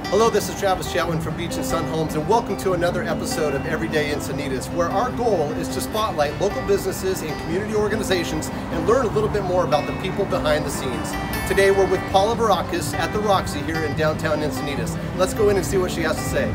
Hello, this is Chatwin from Beach and Sun Homes, and welcome to another episode of Everyday Encinitas, where our goal is to spotlight local businesses and community organizations and learn a little bit more about the people behind the scenes. Today we're with Paula Vrakas at the Roxy here in downtown Encinitas. Let's go in and see what she has to say.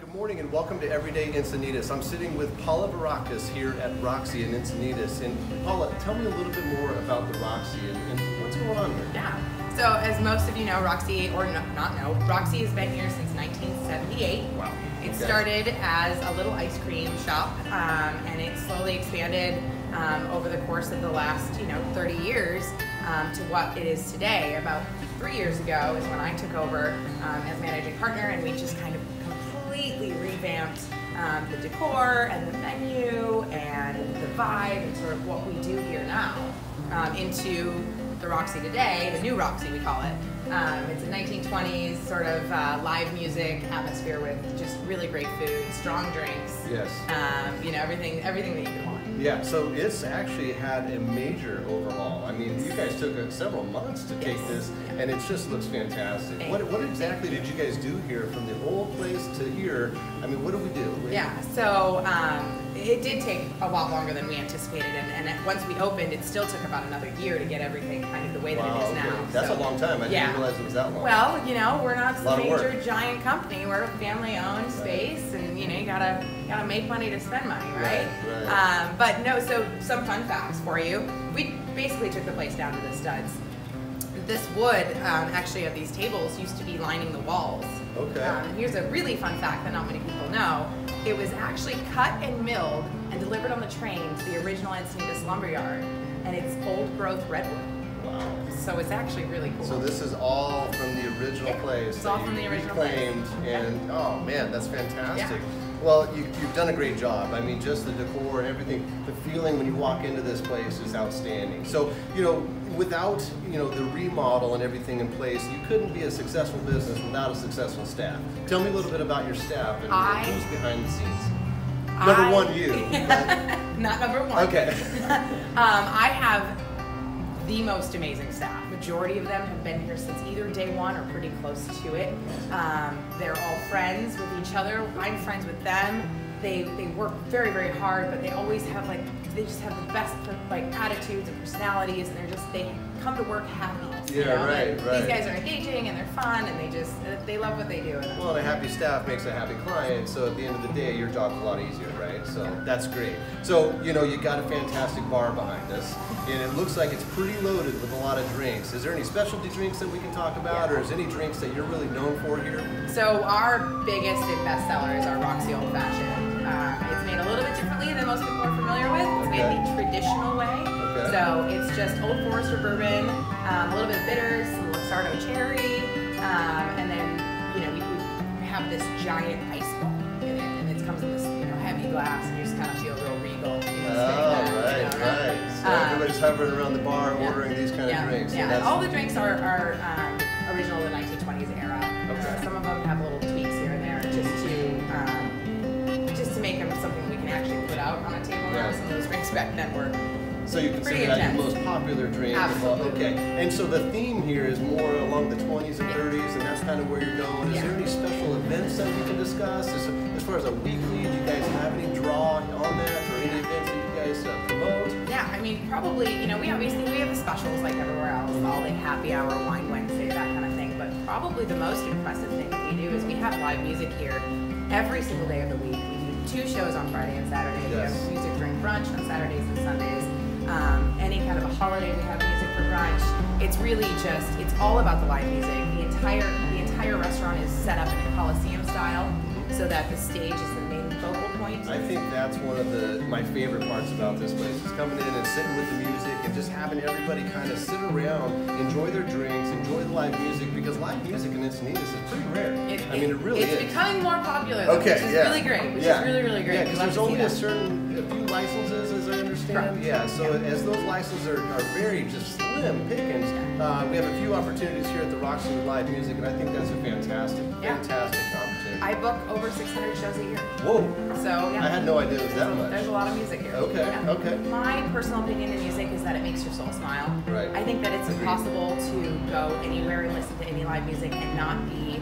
Good morning and welcome to Everyday Encinitas. I'm sitting with Paula Vrakas here at Roxy in Encinitas. And Paula, tell me a little bit more about the Roxy and what's going on here. Yeah, so as most of you know, Roxy, or not know, Roxy has been here since 1978. Wow. It started as a little ice cream shop and it slowly expanded over the course of the last 30 years to what it is today. About 3 years ago is when I took over as managing partner, and we just kind of completely revamped the decor and the menu and the vibe and sort of what we do here now into the Roxy today, the new Roxy we call it. It's a 1920s sort of live music atmosphere with just really great food, strong drinks. Yes. Everything that you could want. Yeah, so it's actually had a major overhaul. I mean, you guys took several months to take this, and it just looks fantastic. What exactly did you guys do here from the old place to here? I mean, what do we do? Yeah, so it did take a lot longer than we anticipated, and once we opened, it still took about another year to get everything kind of the way that it is now. That's a long time. I didn't realize it was that long. Well, we're not some major giant company. We're a family-owned space, and you gotta make money to spend money, right? Right. But no, so some fun facts for you. We basically took the place down to the studs. This wood, actually, of these tables used to be lining the walls. Okay. Here's a really fun fact that not many people know. It was actually cut and milled and delivered on the train to the original Encinitas lumberyard, and it's old growth redwood. Wow. So it's actually really cool. So this is all from the original place. It's all from the original place. And oh man, that's fantastic. Yeah. Well, you've done a great job. I mean, just the decor and everything, the feeling when you walk into this place is outstanding. So, without, the remodel and everything in place, you couldn't be a successful business without a successful staff. Tell me a little bit about your staff and who's behind the scenes. Number one, you. Not number one. Okay. I have the most amazing staff. Majority of them have been here since either day one or pretty close to it. They're all friends with each other. I'm friends with them. They work very, very hard, but they always have they just have the best attitudes and personalities, and they come to work happy. Yeah, right. These guys are engaging and they're fun, and they love what they do. Well, a happy staff makes a happy client, so at the end of the day, your job's a lot easier, right? So that's great. So, you got a fantastic bar behind us, and it looks like it's pretty loaded with a lot of drinks. Is there any specialty drinks that we can talk about, or is any drinks that you're really known for here? So our biggest and best seller is our Roxy Old Fashioned. It's made a little bit differently than most people are familiar with. It's made the traditional way. Okay. So it's just Old Forester bourbon, a little bit of bitters, some Luxardo cherry, and then we have this giant ice ball in it, and it comes in this heavy glass, and you just kind of feel real regal. Right. So everybody's hovering around the bar ordering these kind of drinks. Yeah, all the drinks are original to the 1920s era. Okay. Some of them have little tweaks here and there just to make them something we can actually put out on a table now. Some of those drinks back then were so you consider that your most popular drink? Absolutely. Okay. And so the theme here is more along the 20s and 30s, and that's kind of where you're going. Is there any special events that we can discuss? As far as a weekly, do you guys have any draw on that, or any events that you guys promote? Yeah, I mean, probably, we have the specials like everywhere else, all the happy hour, wine Wednesday, that kind of thing, but probably the most impressive thing that we do is we have live music here every single day of the week. We do 2 shows on Friday and Saturday. Yes. We have music during brunch on Saturdays and Sundays. Any kind of a holiday, we have music for brunch. It's really it's all about the live music. The entire restaurant is set up in a Coliseum style, so that the stage is the main focal point. I think that's one of my favorite parts about this place is coming in and sitting with the music and just having everybody kind of sit around, enjoy their drinks, enjoy the live music, because live music in Encinitas is pretty rare. I mean, it really is. It's becoming more popular, though, which is really great. Which is really, really great. Yeah, because there's only a few licenses, as I understand. Correct. Yeah, so as those licenses are very just slim pickings, we have a few opportunities here at the Roxy with live music, and I think that's a fantastic opportunity. I book over 600 shows a year. Whoa. So, yeah. I had no idea it was that much. There's a lot of music here. Okay, okay. My personal opinion in music is that it makes your soul smile. Right. I think that it's impossible to go anywhere and listen to any live music and not be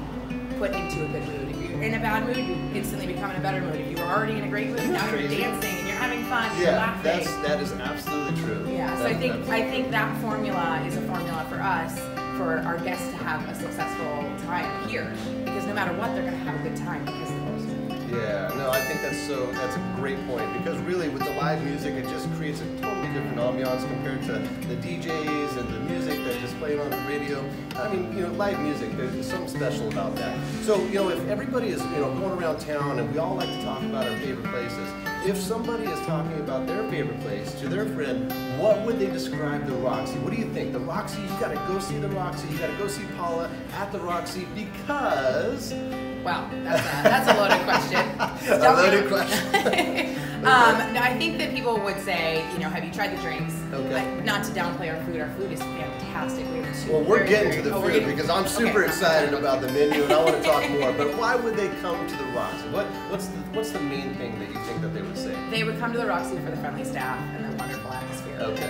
put into a good mood. If you're in a bad mood, you instantly become in a better mood. If you were already in a great mood, now you're dancing and you're having fun, you're laughing. That is absolutely true. Yeah, so I think that formula is a formula for us, for our guests to have a successful time here, because no matter what, they're going to have a good time because of the music. Yeah, no, I think that's a great point, because really with the live music, it just creates a totally different ambiance compared to the DJs and the music that's just playing on the radio. I mean, live music, there's something special about that. So, if everybody is, going around town and we all like to talk about our favorite places, if somebody is talking about their favorite place to their friend, what would they describe the Roxy? What do you think? The Roxy, you gotta go see the Roxy, you gotta go see Paula at the Roxy because... Wow, that's a loaded question. A loaded question. No, I think that people would say, have you tried the drinks? Okay. Not to downplay our food. Our food is fantastic. We have well, we're getting to the food because I'm super excited about the menu and I want to talk more. But why would they come to the Roxy? What's the main thing that you think that they would say? They would come to the Roxy for the friendly staff and the wonderful atmosphere. Okay.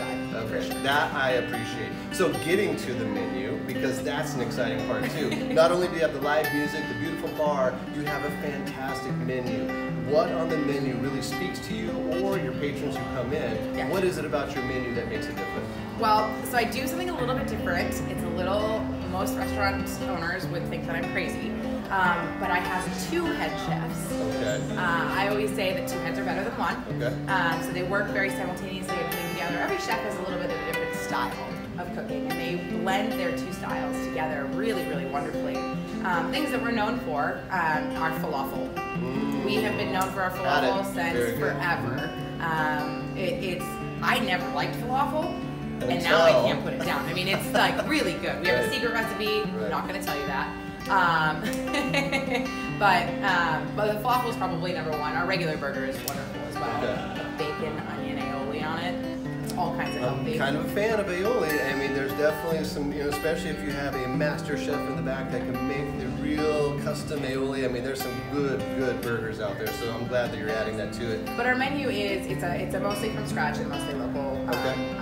That I appreciate. So getting to the menu, because that's an exciting part too. Not only do you have the live music, the beautiful bar, you have a fantastic menu. What on the menu really speaks to you or your patrons who come in? Yeah. What is it about your menu that makes it different? Well, so I do something a little bit different. It's most restaurant owners would think that I'm crazy, but I have 2 head chefs. Okay. I always say that 2 heads are better than 1. Okay. So they work very simultaneously and putting together. Every chef has a little bit of a different style of cooking, and they blend their 2 styles together really, really wonderfully. Things that we're known for are falafel. We have been known for our falafel since forever. I never liked falafel, and now I can't put it down. I mean, it's like really good. We have a secret recipe. I'm not going to tell you that. But the falafel is probably number 1. Our regular burger is wonderful as well. Bacon, onion, aioli on it. All kinds of healthy. I'm kind of a fan of aioli. I mean, there's definitely some, especially if you have a master chef in the back that can make the real custom aioli. I mean, there's some good burgers out there. So I'm glad that you're adding that to it. But our menu is it's a mostly from scratch and mostly local menu.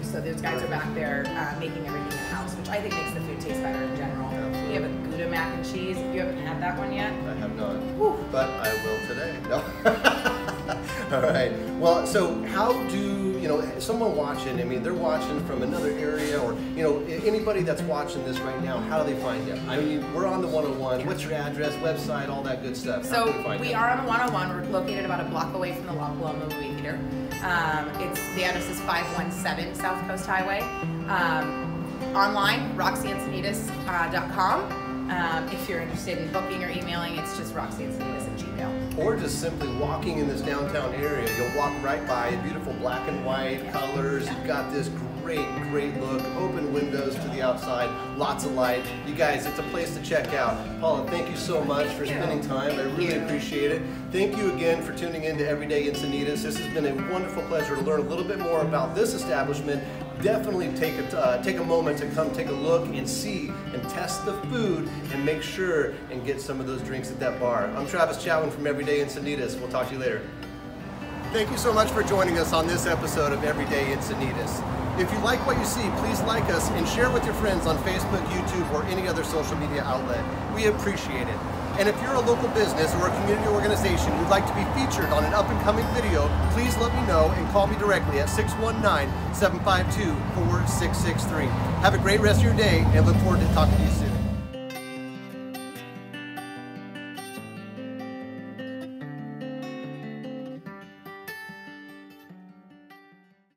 So those guys are back there making everything in house, which I think makes the food taste better in general. Absolutely. We have a Gouda mac and cheese. If you haven't had that one yet, I have not. Whew. But I will today. No. All right. Well, so how do someone watching? I mean, they're watching from another area, or anybody that's watching this right now. How do they find you? I mean, we're on the 101. Yeah. What's your address, website, all that good stuff? So we are on the 101. We're located about a block away from the La Paloma movie theater. The address is 517 South Coast Highway. Online, RoxyEncinitas.com. If you're interested in booking or emailing, it's just Roxy Encinitas at Gmail. Or just simply walking in this downtown area, you'll walk right by beautiful black and white colors. You've got this great look, open windows to the outside, lots of light. You guys, it's a place to check out. Paula, thank you so much for spending time. I really appreciate it. Thank you again for tuning in to Everyday Encinitas. This has been a wonderful pleasure to learn a little bit more about this establishment. Definitely take a moment to come take a look and see and test the food and make sure and get some of those drinks at that bar. I'm Travis Chatwin from Everyday Encinitas. We'll talk to you later. Thank you so much for joining us on this episode of Everyday Encinitas. If you like what you see, please like us and share with your friends on Facebook, YouTube, or any other social media outlet. We appreciate it. And if you're a local business or a community organization who'd like to be featured on an up-and-coming video, please let me know and call me directly at 619-752-4663. Have a great rest of your day and look forward to talking to you soon.